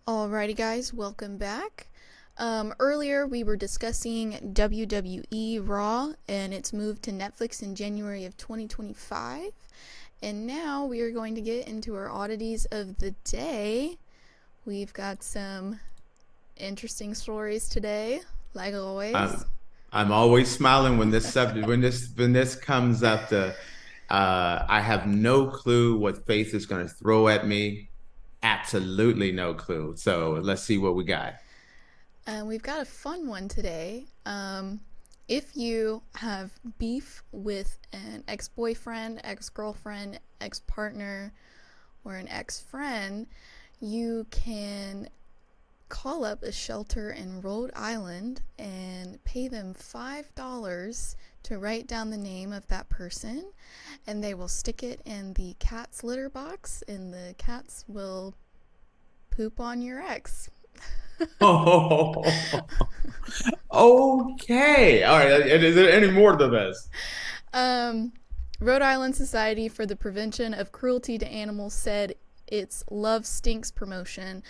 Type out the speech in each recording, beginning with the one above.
Alrighty, guys, welcome back. Earlier, we were discussing WWE Raw and its move to Netflix in January of 2025. And now we are going to get into our oddities of the day. We've got some interesting stories today, like always. I'm I'm always smiling when this subject when this comes up. I have no clue what Faith is going to throw at me. Absolutely no clue. So let's see what we got. And we've got a fun one today. If you have beef with an ex boyfriend, ex girlfriend, ex partner, or an ex friend, you can call up a shelter in Rhode Island and pay them $5 to write down the name of that person, and they will stick it in the cat's litter box, and the cats will poop on your ex. Oh, okay. All right. And is there any more to this? Um, Rhode Island Society for the Prevention of Cruelty to Animals said its Love Stinks promotion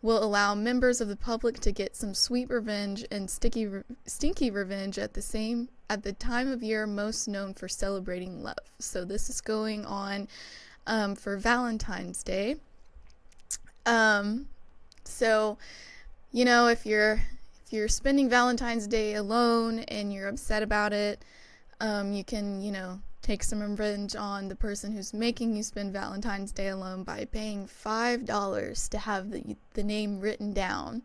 will allow members of the public to get some sweet revenge and stinky revenge at the time of year most known for celebrating love. So this is going on for Valentine's Day. So if you're spending Valentine's Day alone and you're upset about it, you can take some revenge on the person who's making you spend Valentine's Day alone by paying $5 to have the name written down.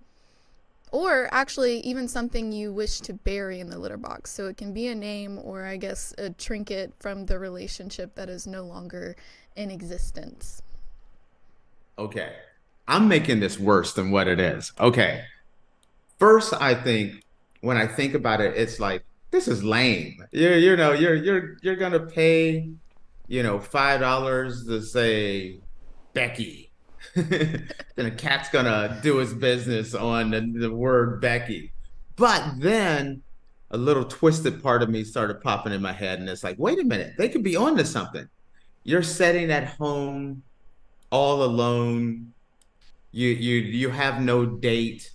Or actually, even something you wish to bury in the litter box. So it can be a name or, I guess, a trinket from the relationship that is no longer in existence. Okay. I'm making this worse than what it is. Okay. First, I think when I think about it, it's like this is lame. You're gonna pay, $5 to say Becky. Then a cat's gonna do his business on the word Becky. But then a little twisted part of me started popping in my head, and it's like, wait a minute, they could be onto something. You're sitting at home all alone. You have no date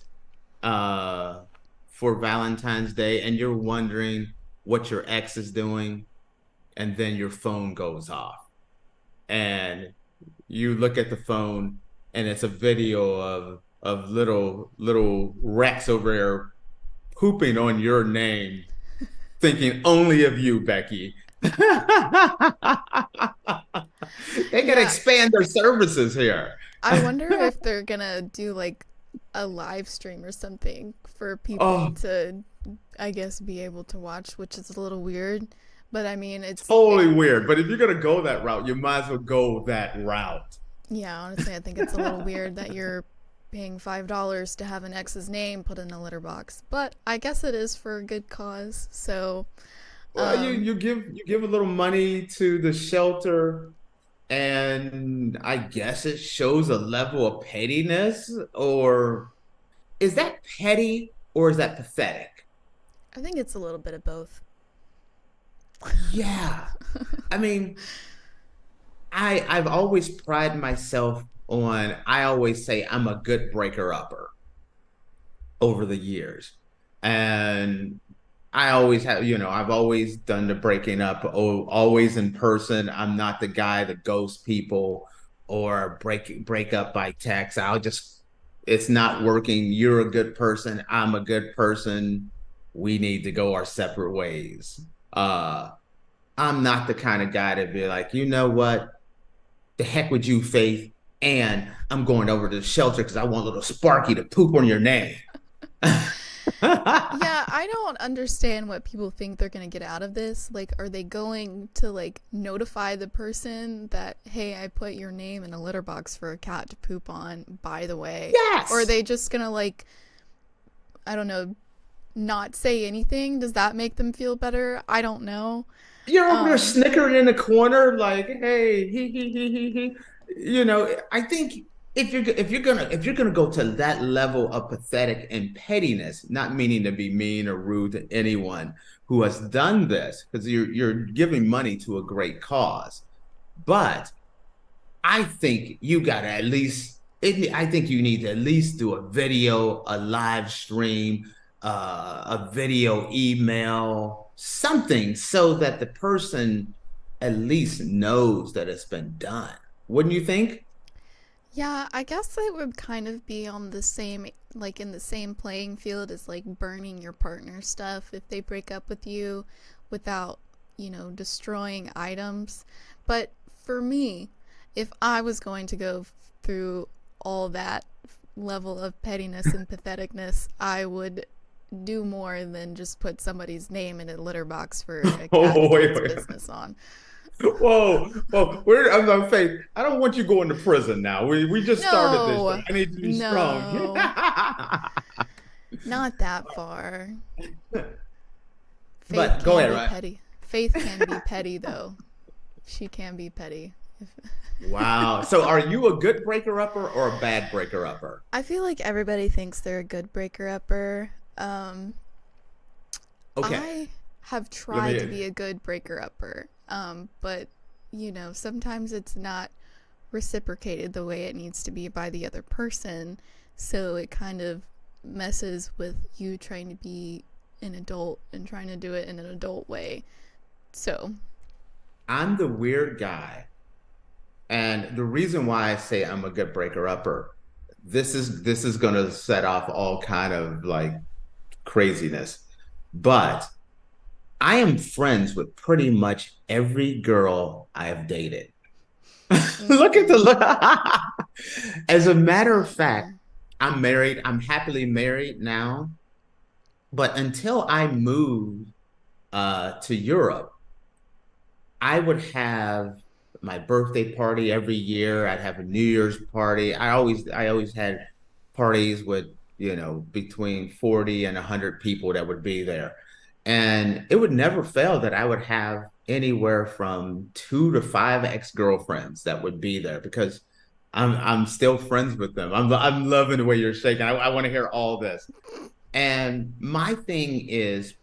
uh for Valentine's Day, and you're wondering what your ex is doing, and then your phone goes off and you look at the phone and it's a video of little Rex over there pooping on your name, thinking only of you, Becky. They can Yeah, expand their services here. I wonder if they're gonna do like a live stream or something for people Oh, to, I guess, be able to watch, which is a little weird. But I mean, totally weird. But if you're gonna go that route, you might as well go that route. yeah, honestly, I think it's a little weird that you're paying $5 to have an ex's name put in a litter box. But I guess it is for a good cause. So, Well, you um, you give a little money to the shelter, and I guess it shows a level of pettiness, or is that petty or is that pathetic? I think it's a little bit of both. Yeah. I mean, I've always prided myself on, I always say I'm a good breaker upper over the years. And I always have, I've always done the breaking up, always in person. I'm not the guy that ghosts people or break up by text. It's not working. You're a good person. I'm a good person. We need to go our separate ways. Uh, I'm not the kind of guy to be like, you know what? The heck with you, Faith. And I'm going over to the shelter because I want little Sparky to poop on your name. Yeah, I don't understand what people think they're going to get out of this. Like, are they going to, like, notify the person that, hey, I put your name in a litter box for a cat to poop on, by the way? Or are Yes. they just going to, like, I don't know, not say anything? Does that make them feel better? I don't know. You're over there Um, snickering in the corner, like, hey, he. I think if you're gonna go to that level of pathetic and pettiness, not meaning to be mean or rude to anyone who has done this, because you're giving money to a great cause. But I think you gotta at least I think you need to at least do a video, a live stream, a video email, something so that the person at least knows that it's been done. Wouldn't you think? Yeah, I guess it would kind of be on the same, like in the same playing field as like burning your partner's stuff if they break up with you without, destroying items. But for me, if I was going to go through all that level of pettiness and patheticness, I would do more than just put somebody's name in a litter box for a cat to Oh, do wait, its wait. business on. Whoa, whoa. I'm Faith. I don't want you going to prison now. We just started this show. No, I need to be strong. no, not that far. Faith But go can ahead, be right? petty. Faith can be petty, though. She can be petty. Wow. So are you a good breaker upper or a bad breaker upper? I feel like everybody thinks they're a good breaker upper. Okay. I have Let tried to me be a good breaker upper, but sometimes it's not reciprocated the way it needs to be by the other person, so it kind of messes with you trying to be an adult and trying to do it in an adult way. So, I'm the weird guy. And the reason why I say I'm a good breaker upper, this is gonna set off all kind of like craziness. But I am friends with pretty much every girl I have dated. Look at the mm-mm, look. As a matter of fact, mm-mm. I'm married. I'm happily married now. But until I moved to Europe, I would have my birthday party every year. I'd have a New Year's party. I always had parties with, between 40 and 100 people that would be there. And it would never fail that I would have anywhere from 2 to 5 ex-girlfriends that would be there because I'm still friends with them. I'm loving the way you're shaking. I want to hear all this. And my thing is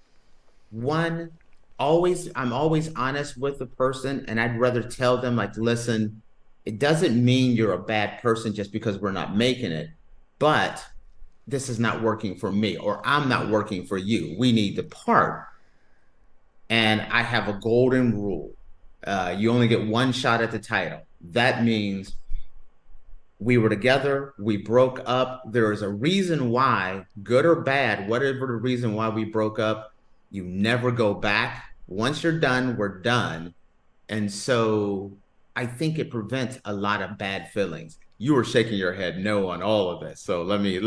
one, I'm always honest with the person, and I'd rather tell them, like, listen, it doesn't mean you're a bad person just because we're not making it, but this is not working for me, or I'm not working for you. We need to part. And I have a golden rule. You only get one shot at the title. That means we were together, we broke up. There is a reason why, good or bad, whatever the reason why we broke up, you never go back. Once you're done, we're done. And so I think it prevents a lot of bad feelings. You were shaking your head no on all of this. So let me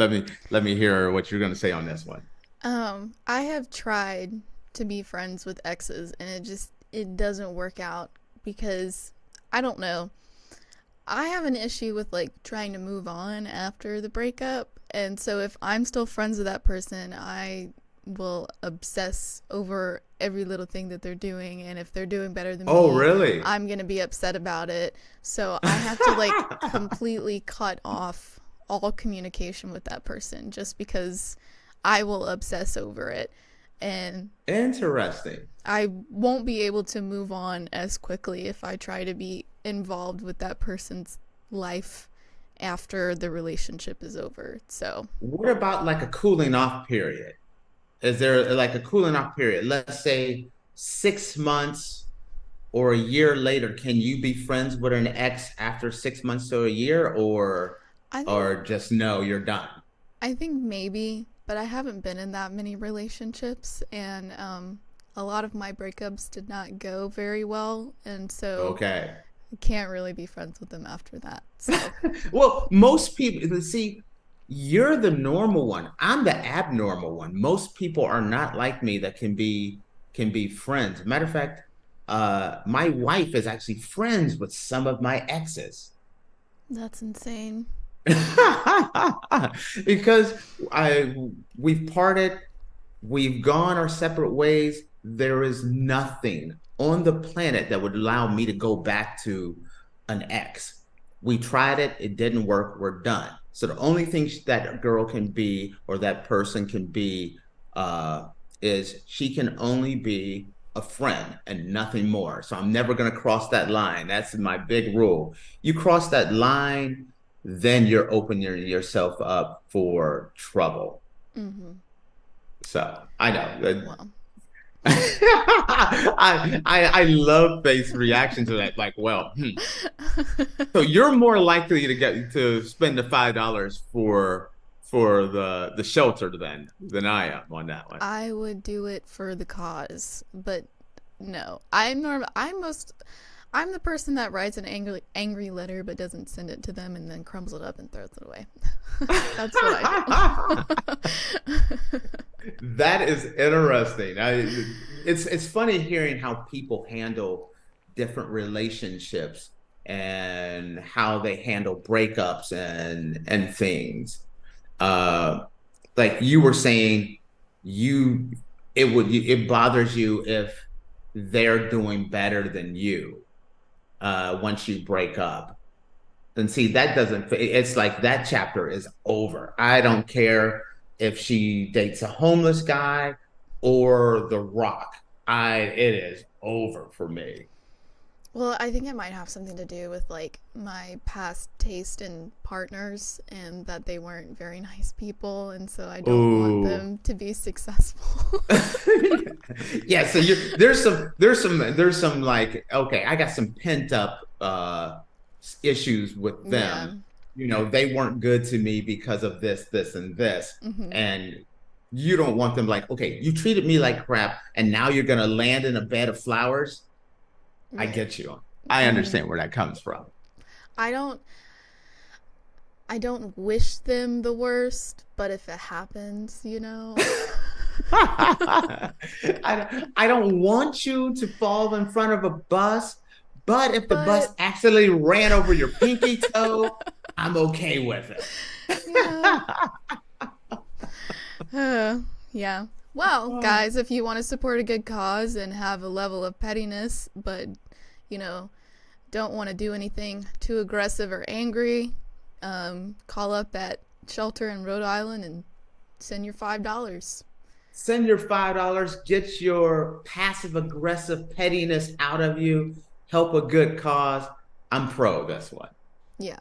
hear what you're going to say on this one. I have tried to be friends with exes, and it doesn't work out because I don't know. I have an issue with like trying to move on after the breakup, and so if I'm still friends with that person, I will obsess over every little thing that they're doing, and if they're doing better than Oh, me, really? I'm going to be upset about it. So I have to like completely cut off all communication with that person just because I will obsess over it. And Interesting. I won't be able to move on as quickly if I try to be involved with that person's life after the relationship is over. So, What about like a cooling off period? Is there like a cooling off period? Let's say 6 months or a year later, can you be friends with an ex after 6 months to a year, I think or just no, you're done? I think maybe, but I haven't been in that many relationships, and a lot of my breakups did not go very well, and so Okay. I can't really be friends with them after that. So, Well, most people see you're the normal one. I'm the abnormal one. Most people are not like me that can be friends. Matter of fact, my wife is actually friends with some of my exes. that's insane. Because I we've parted, we've gone our separate ways. There is nothing on the planet that would allow me to go back to an ex. We tried it, it didn't work, we're done. So the only thing that girl can be or that person can be uh is she can only be a friend and nothing more. So I'm never going to cross that line. That's my big rule. You cross that line, then you're opening yourself up for trouble. Mm-hmm. So I know. Well, I love Faith's reaction to that. Like, well, so you're more likely to get to spend the $5 for the shelter than I am on that one. I would do it for the cause, but no, I'm the person that writes an angry letter but doesn't send it to them and then crumbles it up and throws it away. That's what I do. That is interesting. It's funny hearing how people handle different relationships and how they handle breakups and things. Uh, like you were saying, you it bothers you if they're doing better than you once you break up. Then see that doesn't fit. It's like that chapter is over. I don't care if she dates a homeless guy or The Rock. I it is over for me. Well, I think it might have something to do with like my past taste in partners and that they weren't very nice people, and so I don't want Ooh. them to be successful. Yeah, so there's some like okay, I got some pent up issues with Yeah. them. They weren't good to me because of this and this. Mm-hmm. And you don't want them like, okay, you treated me like crap and now you're gonna land in a bed of flowers. I Right. get you. I Mm-hmm. understand where that comes from. I don't I don't wish them the worst, but if it happens, I don't want you to fall in front of a bus, but if the bus But accidentally ran over your pinky toe, I'm okay with it. yeah. Yeah. Well, guys, if you want to support a good cause and have a level of pettiness, but, you know, don't want to do anything too aggressive or angry, call up at shelter in Rhode Island and send your $5. Send your $5, get your passive aggressive pettiness out of you, help a good cause. I'm pro this one. Yeah.